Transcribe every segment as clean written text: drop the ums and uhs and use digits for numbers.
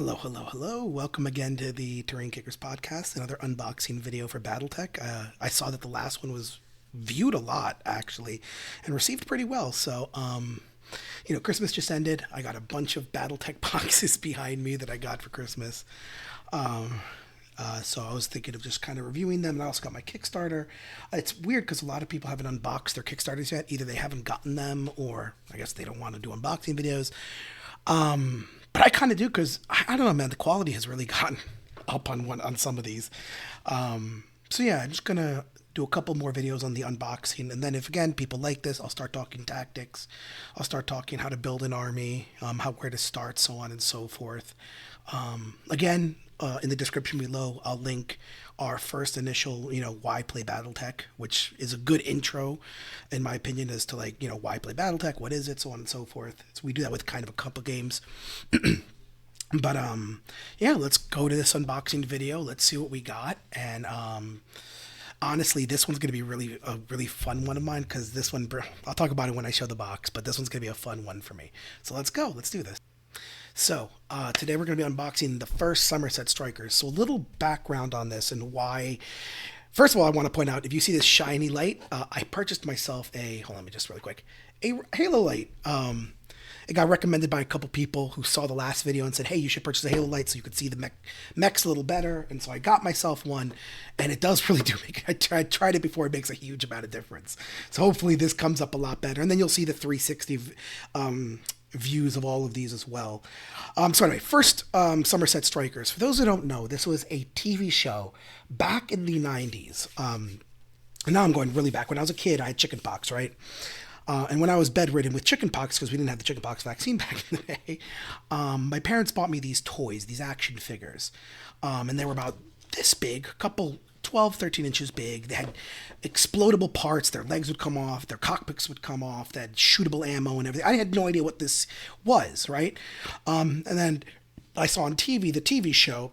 Hello, hello, hello. Welcome again to the Terrain Kickers podcast, another unboxing video for Battletech. I saw that the last one was viewed a lot, actually, and received pretty well. Christmas just ended. I got a bunch of Battletech boxes behind me that I got for Christmas. Um, so I was thinking of just kind of reviewing them, and I also got my Kickstarter. It's weird because a lot of people haven't unboxed their Kickstarters yet. Either they haven't gotten them, or I guess they don't want to do unboxing videos. But I kind of do because I don't know, man. The quality has really gotten up on some of these. So yeah, I'm just gonna do a couple more videos on the unboxing, and then if again people like this, I'll start talking tactics. I'll start talking how to build an army, how where to start, so on and so forth. In the description below, I'll link our first initial, why play BattleTech, which is a good intro, in my opinion, as to why play BattleTech, what is it, so on and so forth. So we do that with kind of a couple games. But yeah, let's go to this unboxing video. Let's see what we got. And honestly, this one's gonna be a really fun one of mine because this one, I'll talk about it when I show the box. But this one's gonna be a fun one for me. So let's go. Let's do this. So, today we're going to be unboxing the first Somerset Strikers. So, a little background on this and why. First of all, I want to point out if you see this shiny light, I purchased myself hold on, let me just really quick, a Halo light. It got recommended by a couple people who saw the last video and said, hey, you should purchase a Halo light so you could see the mechs a little better. And so I got myself one, and it does really do make it. I tried it before, it makes a huge amount of difference. So hopefully this comes up a lot better. And then you'll see the 360 views of all of these as well. So anyway, first Somerset Strikers. For those who don't know, this was a TV show back in the 90s. And now I'm going really back. When I was a kid, I had chickenpox, right? And when I was bedridden with chickenpox, because we didn't have the chickenpox vaccine back in the day, my parents bought me these toys, these action figures. And they were about this big, a couple 12, 13 inches big. They had explodable parts. Their legs would come off. Their cockpits would come off. They had shootable ammo and everything. I had no idea what this was, right? And then I saw on TV, the TV show,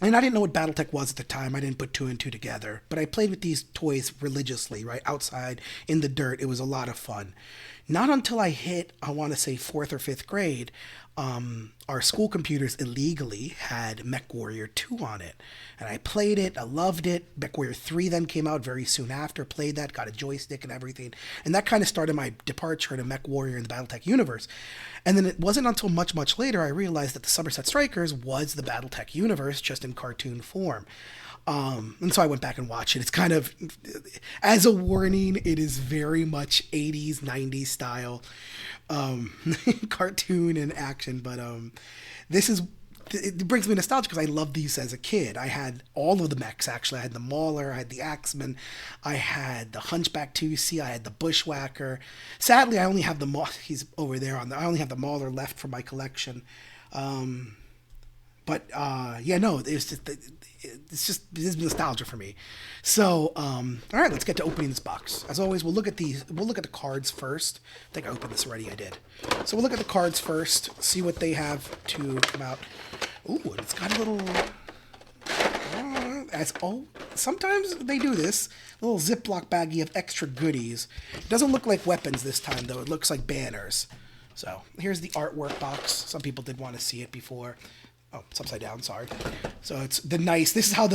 and I didn't know what Battletech was at the time. I didn't put two and two together. But I played with these toys religiously, right? Outside, in the dirt. It was a lot of fun. Not until I hit, I want to say, 4th or 5th grade, our school computers illegally had MechWarrior 2 on it. And I played it, I loved it. MechWarrior 3 then came out very soon after, played that, got a joystick and everything. And that kind of started my departure into MechWarrior in the Battletech universe. And then it wasn't until much, much later I realized that the Somerset Strikers was the Battletech universe, just in cartoon form. And so I went back and watched it. It's kind of, as a warning, it is very much 80s, 90s style cartoon and action. But it brings me nostalgia because I loved these as a kid. I had all of the mechs, actually. I had the Mauler, I had the Axeman, I had the Hunchback 2C, I had the Bushwhacker. Sadly, I only have the Mauler. He's over there. I only have the Mauler left for my collection. This is nostalgia for me. So, all right, let's get to opening this box. As always, we'll look at the cards first. I think I opened this already. I did. So we'll look at the cards first, see what they have to come out. Ooh, and it's got a little. Sometimes they do this. A little Ziploc baggie of extra goodies. It doesn't look like weapons this time, though. It looks like banners. So here's the artwork box. Some people did want to see it before. Oh, it's upside down. Sorry. So it's the nice. This is how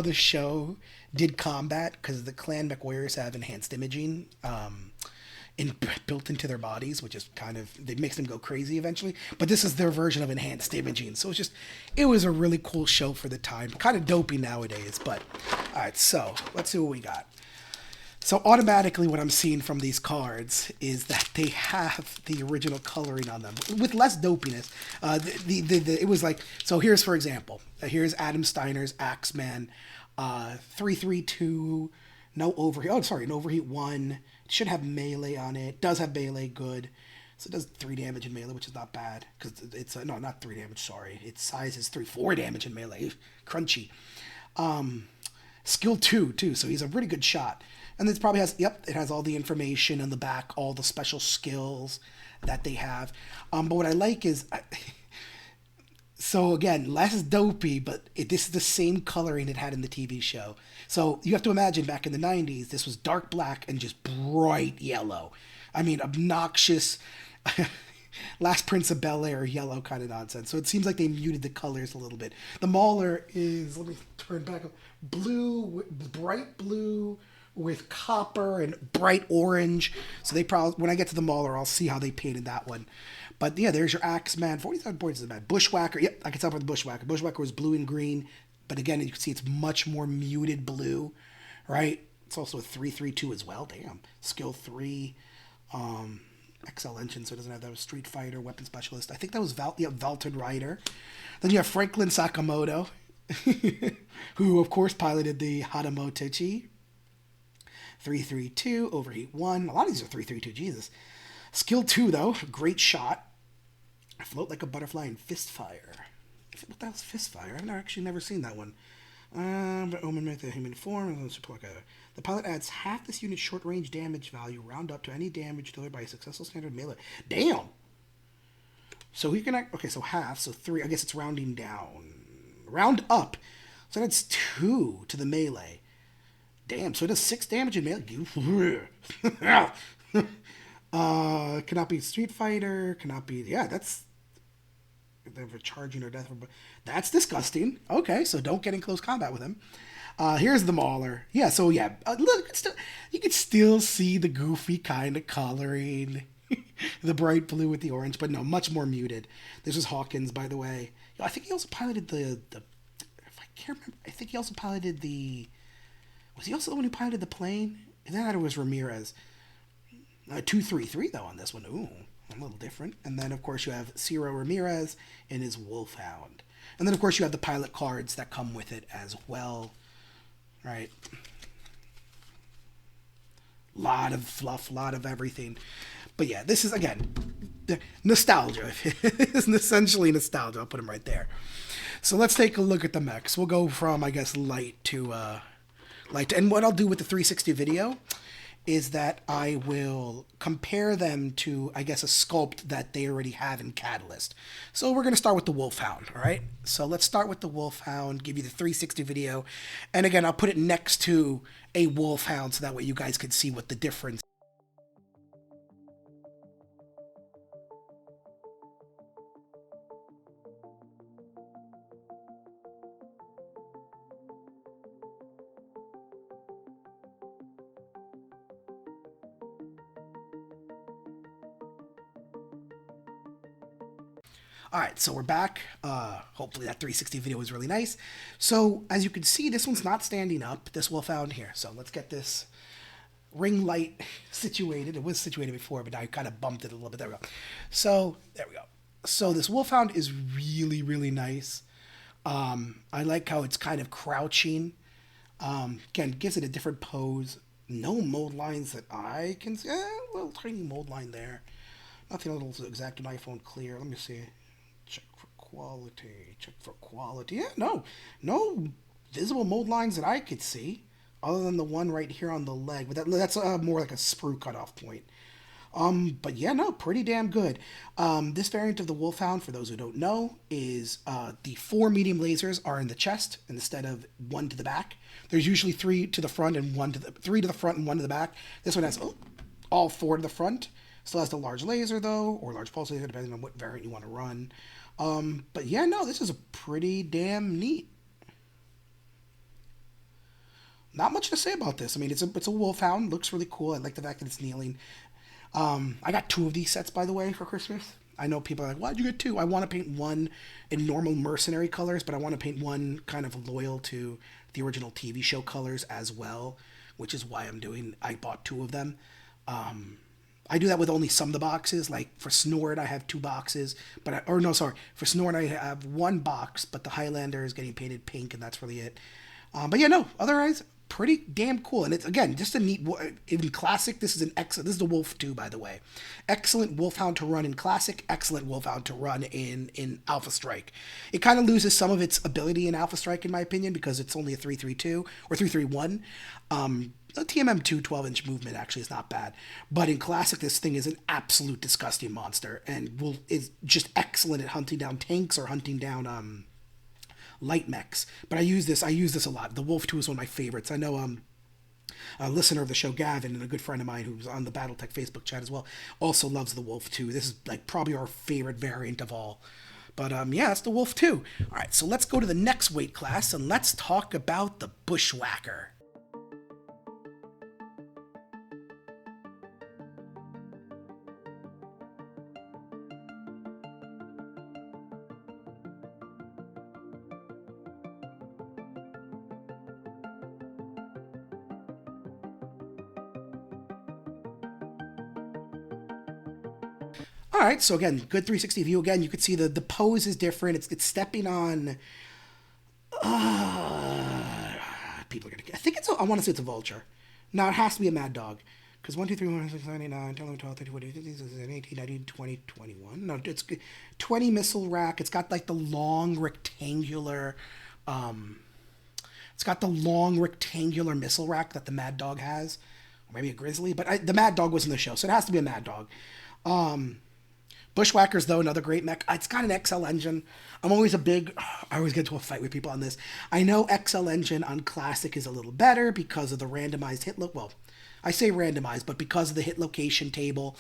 the show did combat, because the Clan MechWarriors have enhanced imaging built into their bodies, which is kind of, it makes them go crazy eventually. But this is their version of enhanced imaging. So it was a really cool show for the time. Kind of dopey nowadays, but all right. So let's see what we got. So automatically what I'm seeing from these cards is that they have the original coloring on them with less dopiness. It was like, so here's, for example, here's Adam Steiner's Axeman, 332, no overheat. Oh, sorry, an overheat 1. It should have melee on it. Does have melee, good. So it does 3 damage in melee, which is not bad, because it's, no, not 3 damage, sorry. Its size is 4 damage in melee. Crunchy. Skill 2, too, so he's a pretty good shot. And this probably has, it has all the information in the back, all the special skills that they have. But what I like is, so again, less dopey, but this is the same coloring it had in the TV show. So you have to imagine back in the 90s, this was dark black and just bright yellow. I mean, obnoxious. Last Prince of Bel Air yellow kind of nonsense. So it seems like they muted the colors a little bit. The Mauler is, let me turn back up, blue, bright blue with copper and bright orange. So they probably, when I get to the Mauler, I'll see how they painted that one. But yeah, there's your Axeman. 47 points isn't bad. Bushwhacker. Yep, I can tell by the Bushwhacker. Bushwhacker was blue and green. But again, you can see it's much more muted blue, right? It's also a 332 as well. Damn. Skill 3. XL engine, so it doesn't have that. Street Fighter, Weapon Specialist. I think that was Valton Rider. Then you have Franklin Sakamoto, who of course piloted the Hadamotechi. 332, Overheat 1. A lot of these are 332, Jesus. Skill 2, though. Great shot. Float like a butterfly in Fist Fire. What the hell's Fist Fire? I've actually never seen that one. But Omen with the human form. The pilot adds half this unit's short-range damage value, round up to any damage delivered by a successful standard melee. Damn! So he can... Okay, so half, so 3. I guess it's rounding down. Round up. So that's 2 to the melee. Damn, so it does 6 damage in melee. Cannot be Street Fighter. Cannot be... Yeah, that's... For charging or death. That's disgusting. Okay, so don't get in close combat with him. Here's the Mauler. Yeah, so yeah, look, you can still see the goofy kind of coloring, the bright blue with the orange, but no, much more muted. This was Hawkins, by the way. I think he also piloted the if I can't remember, I think he also piloted the. Was he also the one who piloted the plane? That was Ramirez. 233 though on this one. Ooh, a little different. And then of course you have Ciro Ramirez and his Wolfhound. And then of course you have the pilot cards that come with it as well. Right. Lot of fluff, lot of everything. But yeah, this is again nostalgia. It's essentially nostalgia. I'll put them right there. So let's take a look at the mechs. We'll go from I guess light to light. And what I'll do with the 360 video is that I will compare them to, I guess, a sculpt that they already have in Catalyst. So we're going to start with the Wolfhound, all right? So let's start with the Wolfhound, give you the 360 video. And again, I'll put it next to a Wolfhound so that way you guys can see what the difference. All right, so we're back. Hopefully that 360 video was really nice. So as you can see, this one's not standing up. This Wolfhound here. So let's get this ring light situated. It was situated before, but now I kind of bumped it a little bit. There we go. So there we go. So this Wolfhound is really, really nice. I like how it's kind of crouching. Again, gives it a different pose. No mold lines that I can see. A little tiny mold line there. Nothing a little exact on iPhone clear. Let me see. Check for quality. Check for quality. Yeah, no visible mold lines that I could see, other than the one right here on the leg. But that's more like a sprue cutoff point. But yeah, no, pretty damn good. This variant of the Wolfhound, for those who don't know, is the 4 medium lasers are in the chest instead of 1 to the back. There's usually 3 to the front and 3 to the front and 1 to the back. This one has all 4 to the front. Still has the large laser though, or large pulse laser, depending on what variant you want to run. But yeah, no, this is a pretty damn neat. Not much to say about this. I mean, it's a Wolfhound. Looks really cool. I like the fact that it's kneeling. I got 2 of these sets, by the way, for Christmas. I know people are like, why'd you get 2? I want to paint one in normal mercenary colors, but I want to paint one kind of loyal to the original TV show colors as well, which is why I bought 2 of them. I do that with only some of the boxes. Like for Snort, I have 2 boxes, for Snort I have 1 box, but the Highlander is getting painted pink, and that's really it. But yeah, no, otherwise pretty damn cool. And it's again just a neat. In Classic, this is an excellent. This is the Wolf 2, by the way. Excellent Wolfhound to run in Classic. Excellent Wolfhound to run in Alpha Strike. It kind of loses some of its ability in Alpha Strike, in my opinion, because it's only a 332 or 331. The TMM2 12-inch movement actually is not bad. But in Classic, this thing is an absolute disgusting monster and is just excellent at hunting down tanks or hunting down light mechs. But I use this a lot. The Wolf 2 is one of my favorites. I know A listener of the show, Gavin, and a good friend of mine who's on the Battletech Facebook chat as well, also loves the Wolf 2. This is like probably our favorite variant of all. But yeah, it's the Wolf 2. All right, so let's go to the next weight class and let's talk about the Bushwhacker. All right, so again, good 360 view. Again, you could see the pose is different. It's stepping on. People are gonna. I think it's. I want to say it's a vulture. Now it has to be a mad dog. Because 1, 2, 3, 4, 5, 6, 7, 8, 9, 10, 11, 12, 13, 14, 15, 16, 17, 18, 19, 20, 21. No, it's 20 missile rack. It's got like the long rectangular. Um, it's got the long rectangular missile rack that the Mad Dog has, or maybe a Grizzly. But the Mad Dog was in the show, so it has to be a Mad Dog. Um, Bushwhackers, though, another great mech. It's got an XL engine. I'm always a big. I always get into a fight with people on this. I know XL engine on Classic is a little better because of the randomized hit look. Well, I say randomized, but because of the hit location table,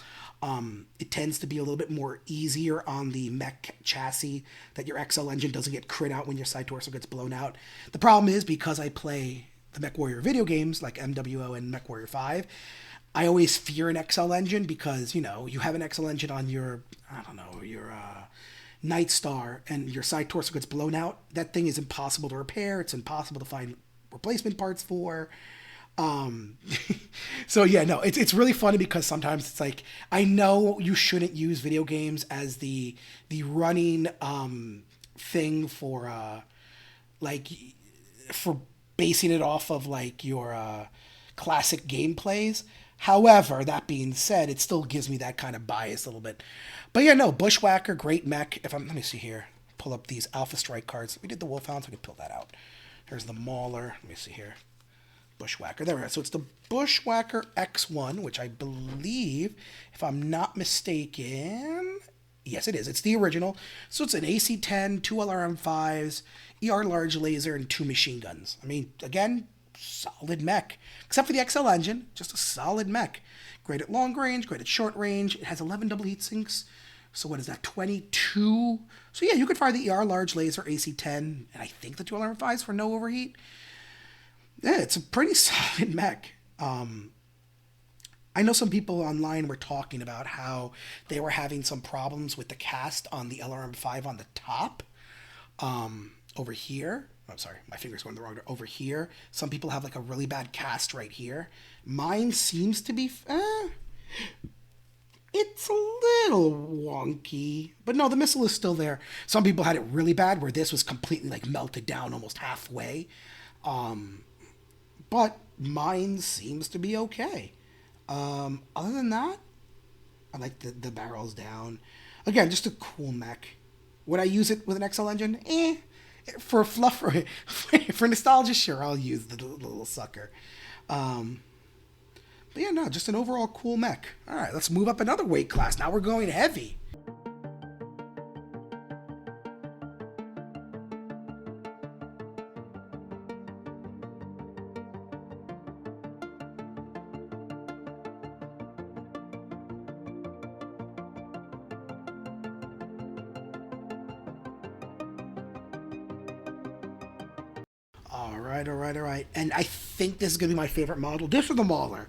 it tends to be a little bit more easier on the mech chassis that your XL engine doesn't get crit out when your side torso gets blown out. The problem is because I play the Mech Warrior video games like MWO and Mech Warrior 5, I always fear an XL engine because, you know, you have an XL engine on your, I don't know, your Night Star and your side torso gets blown out. That thing is impossible to repair. It's impossible to find replacement parts for. Um, so yeah, no, it's really funny because sometimes it's like, I know you shouldn't use video games as the running, thing for, like, for basing it off of like your, classic gameplays. However, that being said, it still gives me that kind of bias a little bit. But yeah, no, Bushwhacker, great mech. Let me see here, pull up these Alpha Strike cards. We did the Wolfhound, so we can pull that out. There's the Mauler. Let me see here. Bushwhacker. There we go. So it's the Bushwhacker X1, which I believe, if I'm not mistaken, yes, it is. It's the original. So it's an AC-10, 2 LRM-5s, ER large laser, and 2 machine guns. I mean, again, solid mech. Except for the XL engine, just a solid mech. Great at long range, great at short range. It has 11 double heat sinks. So what is that, 22? So yeah, you could fire the ER large laser, AC-10, and I think the 2 LRM-5s for no overheat. Yeah, it's a pretty solid mech. I know some people online were talking about how they were having some problems with the cast on the LRM-5 on the top. Over here. I'm sorry, my finger's going the wrong way. Over here, some people have like a really bad cast right here. Mine seems to be... it's a little wonky. But no, the missile is still there. Some people had it really bad where this was completely like melted down almost halfway. But mine seems to be okay. Other than that, I like the barrels down. Again, just a cool mech. Would I use it with an XL engine? For fluff, for nostalgia, sure, I'll use the little sucker. But yeah, no, just an overall cool mech. All right, let's move up another weight class. Now we're going heavy. All right. And I think this is going to be my favorite model. This is the Mauler.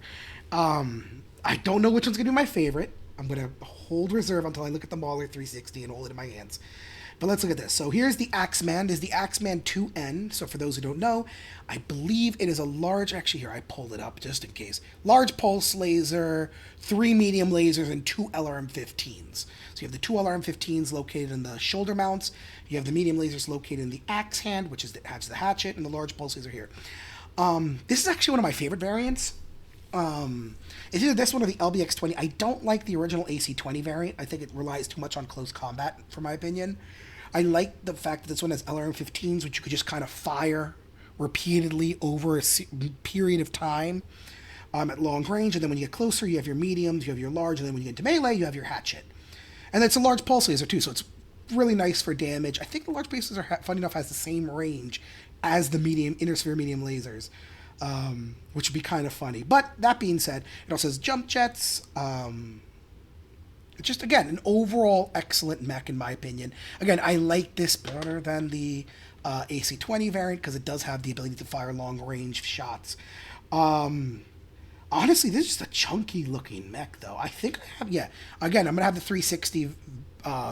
I don't know which one's going to be my favorite. I'm going to hold reserve until I look at the Mauler 360 and hold it in my hands. But let's look at this. So here's the Axeman. This is the Axeman 2N. So for those who don't know, I believe it is a large... Actually, here, I pulled it up just in case. Large pulse laser, 3 medium lasers, and 2 LRM-15s. So you have the 2 LRM-15s located in the shoulder mounts. You have the medium lasers located in the axe hand, which has the hatchet, and the large pulse laser here. This is actually one of my favorite variants. It's either this one or the LBX-20. I don't like the original AC-20 variant. I think it relies too much on close combat, for my opinion. I like the fact that this one has LRM-15s, which you could just kind of fire repeatedly over a period of time at long range. And then when you get closer, you have your mediums, you have your large, and then when you get into melee, you have your hatchet. And it's a large pulse laser, too, so it's really nice for damage. I think the large pulse laser, funny enough, has the same range as the medium, inner sphere medium lasers. which would be kind of funny. But that being said, it also says jump jets. Just again, an overall excellent mech in my opinion. Again, I like this better than the AC-20 variant because it does have the ability to fire long range shots. Um, Honestly, this is just a chunky looking mech, though. I think I have, yeah. Again, I'm going to have the 360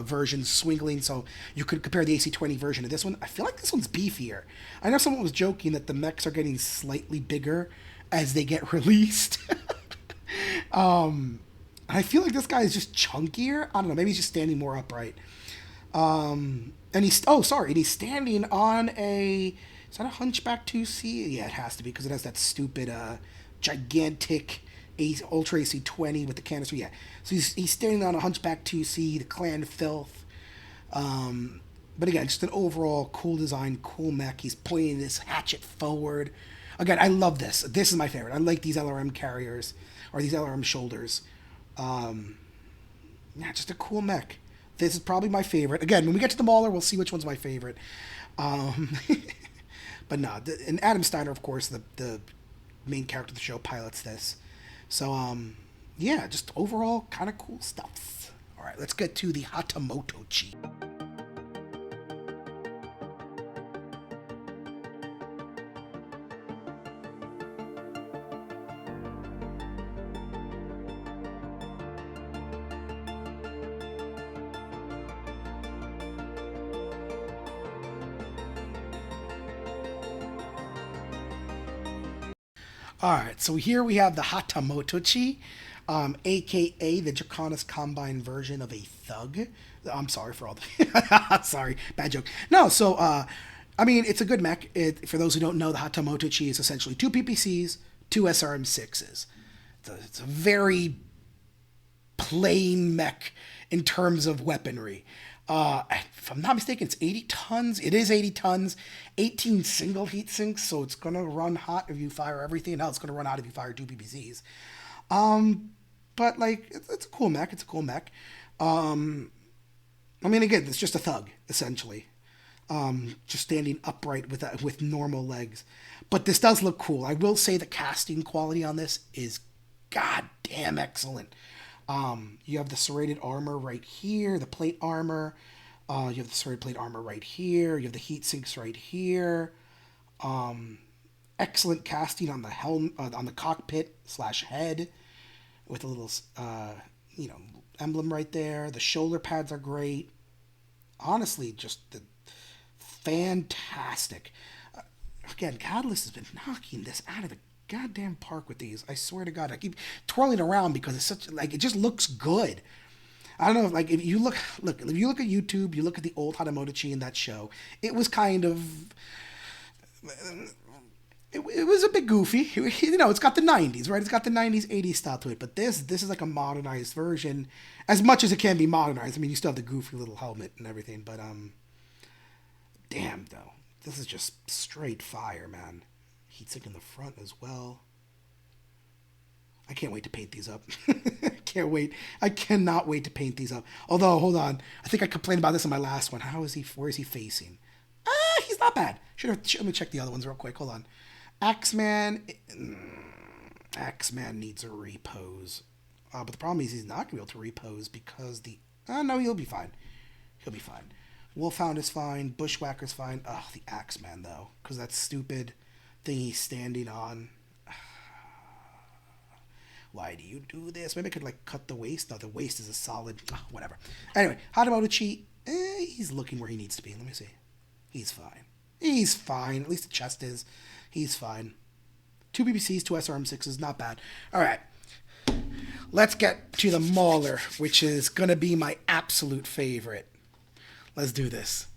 version swingling, so you could compare the AC-20 version to this one. I feel like this one's beefier. I know someone was joking that the mechs are getting slightly bigger as they get released. I feel like this guy is just chunkier. I don't know. Maybe he's just standing more upright. And he's and he's standing on a is that a Hunchback 2C? Yeah, it has to be because it has that stupid gigantic Ultra AC-20 with the canister. Yeah, so he's standing on a Hunchback 2C, the Clan Filth. But again, just an overall cool design, cool mech. He's pointing this hatchet forward. Again, I love this. This is my favorite. I like these LRM carriers or these LRM shoulders. Um, yeah, just a cool mech. This is probably my favorite. Again, when we get to the Mauler, we'll see which one's my favorite. Um, but no, and Adam Steiner, of course, the main character of the show, pilots this. So, yeah, just overall kind of cool stuff. All right, let's get to the Hatamoto Chi. All right, so here we have the Hatamotochi, aka the Draconis Combine version of a thug. I'm sorry for all the. Sorry, bad joke. No, so, I mean, it's a good mech. For those who don't know, the Hatamotochi is essentially two PPCs, two SRM6s. It's a very plain mech in terms of weaponry. If I'm not mistaken, it's 80 tons. It is 80 tons, 18 single heat sinks, so it's gonna run hot if you fire everything. Now it's gonna run hot if you fire two PPCs. But like, it's a cool mech. It's a cool mech. I mean, again, it's just a thug essentially, just standing upright with normal legs. But this does look cool. I will say the casting quality on this is goddamn excellent. You have the serrated armor right here, the plate armor. You have the serrated plate armor right here. You have the heat sinks right here. Excellent casting on the helm, on the cockpit slash head, with a little, you know, emblem right there. The shoulder pads are great. Honestly, just fantastic. Again, Catalyst has been knocking this out of the goddamn park with these. I swear to God, I keep twirling around because it's such like it just looks good. I don't know, like if you if you look at YouTube, you look at the old Hatamotochi in that show, it was kind of it was a bit goofy. You know, it's got the 90s, right? It's got the 90s, 80s style to it. But this is like a modernized version, as much as it can be modernized. I mean, you still have the goofy little helmet and everything, but damn though, this is just straight fire, man. Heatsink in the front as well. I can't wait to paint these up. Can't wait. I cannot wait to paint these up. Although, hold on. I think I complained about this in my last one. Where is he facing? He's not bad. Let me check the other ones real quick. Hold on. Axeman. Axeman needs a repose. But the problem is he's not going to be able to repose because no, he'll be fine. He'll be fine. Wolfhound is fine. Bushwhacker's fine. Oh, the Axeman, though. Because that stupid thing he's standing on. Why do you do this? Maybe I could like cut the waist. No, the waist is a solid. Whatever. Anyway, Hatamotochi. He's looking where he needs to be. Let me see. He's fine. He's fine. At least the chest is. He's fine. Two BBCs, two SRM6s. Not bad. All right. Let's get to the Mauler, which is going to be my absolute favorite. Let's do this.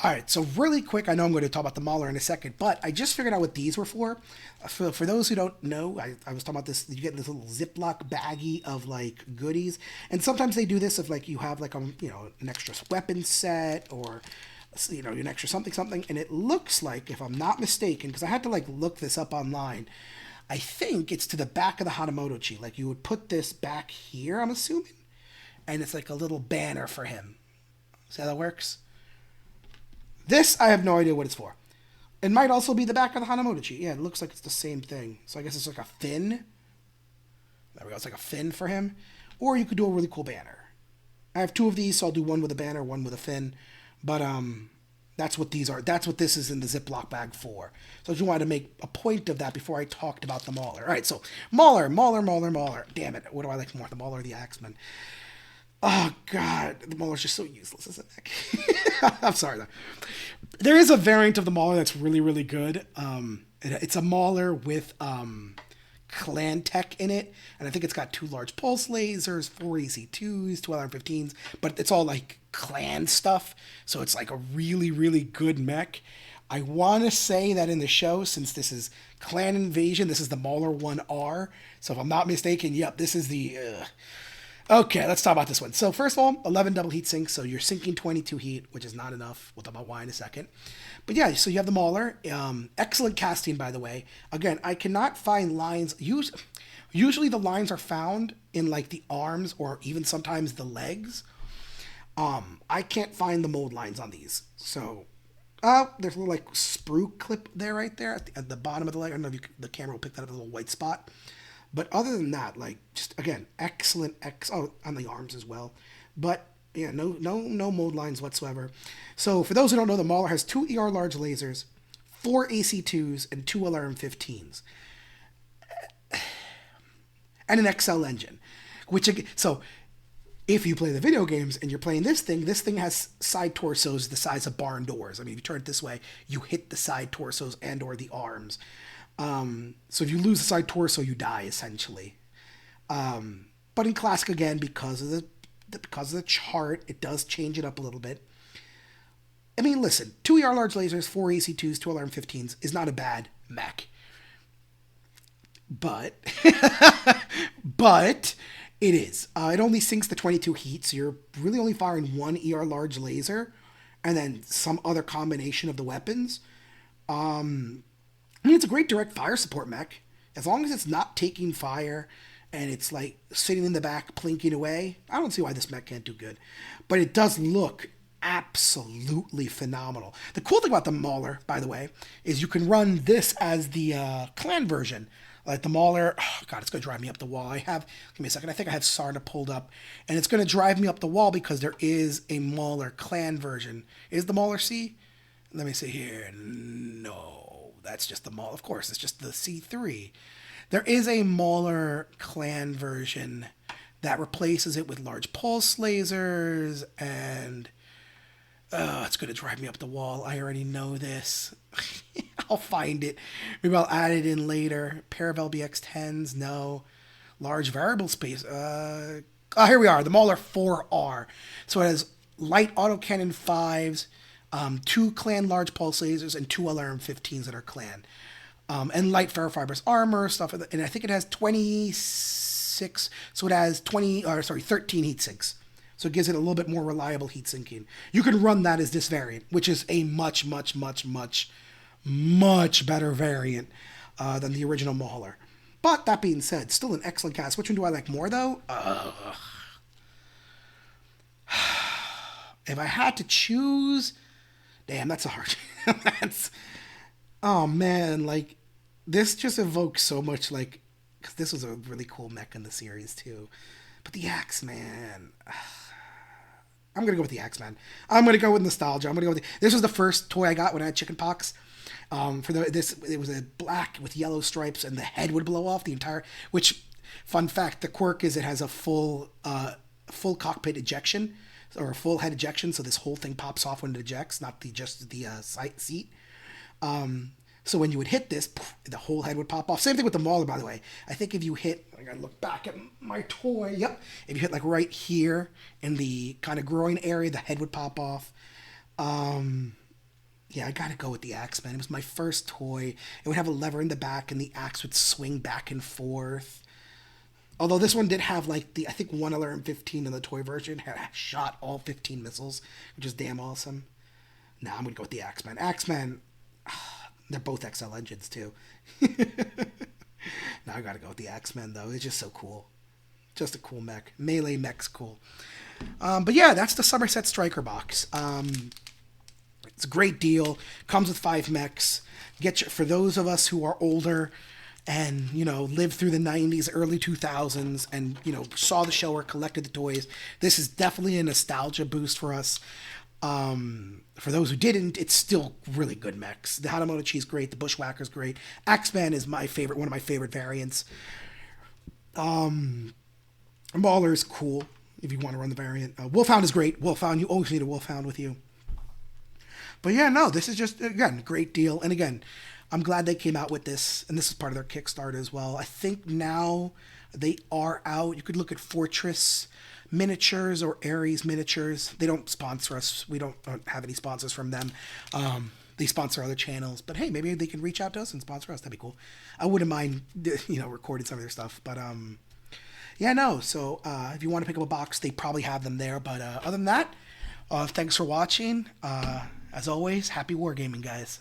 All right, so really quick, I know I'm going to talk about the Mauler in a second, but I just figured out what these were for. For those who don't know, I was talking about this. You get this little Ziploc baggie of like goodies, and sometimes they do this if like you have like an extra weapon set or an extra something something, and it looks like, if I'm not mistaken, because I had to like look this up online. I think it's to the back of the Hanamotochi. Like you would put this back here, I'm assuming, and it's like a little banner for him. See how that works? This, I have no idea what it's for. It might also be the back of the Hanamotochi. Yeah, it looks like it's the same thing. So I guess it's like a fin. There we go. It's like a fin for him. Or you could do a really cool banner. I have two of these, so I'll do one with a banner, one with a fin. But that's what these are. That's what this is in the Ziploc bag for. So I just wanted to make a point of that before I talked about the Mauler. All right, so Mauler. Damn it. What do I like more, the Mauler or the Axeman? Oh, God. The Mauler's just so useless, isn't it? I'm sorry, though. There is a variant of the Mauler that's really, really good. It's a Mauler with clan tech in it. And I think it's got 2 large pulse lasers, 4 AC2s, 2 LR15s. But it's all, like, clan stuff. So it's, like, a really, really good mech. I want to say that in the show, since this is Clan Invasion, this is the Mauler 1R. So if I'm not mistaken, yep, this is the... Okay, let's talk about this one. So first of all, 11 double heat sinks, so you're sinking 22 heat, which is not enough. We'll talk about why in a second. But yeah, so you have the Mauler. Excellent casting, by the way. Again, I cannot find lines. Usually the lines are found in like the arms or even sometimes the legs. I can't find the mold lines on these. So there's a little like sprue clip there right there at the bottom of the leg. I don't know if the camera will pick that up, a little white spot. But other than that, like, just, again, excellent, on the arms as well. But, yeah, no mold lines whatsoever. So, for those who don't know, the Mauler has 2 ER large lasers, 4 AC2s, and 2 LRM15s. And an XL engine. So, if you play the video games and you're playing this thing has side torsos the size of barn doors. I mean, if you turn it this way, you hit the side torsos and or the arms. So if you lose the side torso, you die essentially. But in classic, again, because of the chart, it does change it up a little bit. I mean, listen, 2 ER large lasers, 4 AC2s, 2 LRM15s is not a bad mech. But but it is. It only sinks the 22 heat, so you're really only firing 1 ER large laser, and then some other combination of the weapons. I mean, it's a great direct fire support mech. As long as it's not taking fire and it's like sitting in the back plinking away, I don't see why this mech can't do good. But it does look absolutely phenomenal. The cool thing about the Mauler, by the way, is you can run this as the clan version. Like the Mauler, oh God, it's going to drive me up the wall. Give me a second, I think I have Sarna pulled up. And it's going to drive me up the wall because there is a Mauler clan version. Is the Mauler C? Let me see here. No. That's just the Mauler. Of course, it's just the C3. There is a Mauler clan version that replaces it with large pulse lasers, and it's going to drive me up the wall. I already know this. I'll find it. Maybe I'll add it in later. Pair of LBX-10s, no. Large variable space. Here we are, the Mauler 4R. So it has light autocannon 5s, 2 clan large pulse lasers, and 2 LRM15s that are clan. And light ferrofibrous armor, stuff, and I think it has 26, so it has 13 heat sinks. So it gives it a little bit more reliable heat sinking. You can run that as this variant, which is a much, much, much, much, much better variant than the original Mauler. But that being said, still an excellent cast. Which one do I like more, though? If I had to choose... Damn, that's a hard... Oh, man, like, this just evokes so much, like... Because this was a really cool mech in the series, too. But the Axeman... I'm going to go with the Axeman. I'm going to go with nostalgia. I'm going to go with... This was the first toy I got when I had chickenpox. It was a black with yellow stripes, and the head would blow off the entire... Which, fun fact, the quirk is it has a full cockpit ejection, or a full head ejection, so this whole thing pops off when it ejects, not just the seat. So when you would hit this, the whole head would pop off. Same thing with the Mauler, by the way. I think if you hit, I gotta look back at my toy. Yep, if you hit like right here in the kind of groin area, the head would pop off. Yeah, I gotta go with the Axeman. It was my first toy. It would have a lever in the back, and the axe would swing back and forth. Although this one did have like the I think one LRM-15 in the toy version had shot all 15 missiles, which is damn awesome. Nah, I'm gonna go with the Axeman. Axeman, they're both XL engines too. Now I gotta go with the Axeman though. It's just so cool. Just a cool mech. Melee mech's cool. But yeah, that's the Somerset Striker box. It's a great deal. Comes with 5 mechs. Get you, for those of us who are older and lived through the 90s, early 2000s, and saw the show or collected the toys. This is definitely a nostalgia boost for us. For those who didn't, it's still really good mechs. The Hanamotochi is great. The Bushwhacker's great. Axeman is my favorite, one of my favorite variants. Mauler's cool if you want to run the variant. Wolfhound is great. Wolfhound, you always need a Wolfhound with you. But yeah, no, this is just, again, a great deal. And again, I'm glad they came out with this, and this is part of their Kickstarter as well. I think now they are out. You could look at Fortress Miniatures or Ares Miniatures. They don't sponsor us. We don't have any sponsors from them. They sponsor other channels. But hey, maybe they can reach out to us and sponsor us. That'd be cool. I wouldn't mind, recording some of their stuff. But yeah, no. So if you want to pick up a box, they probably have them there. But other than that, thanks for watching. As always, happy wargaming, guys.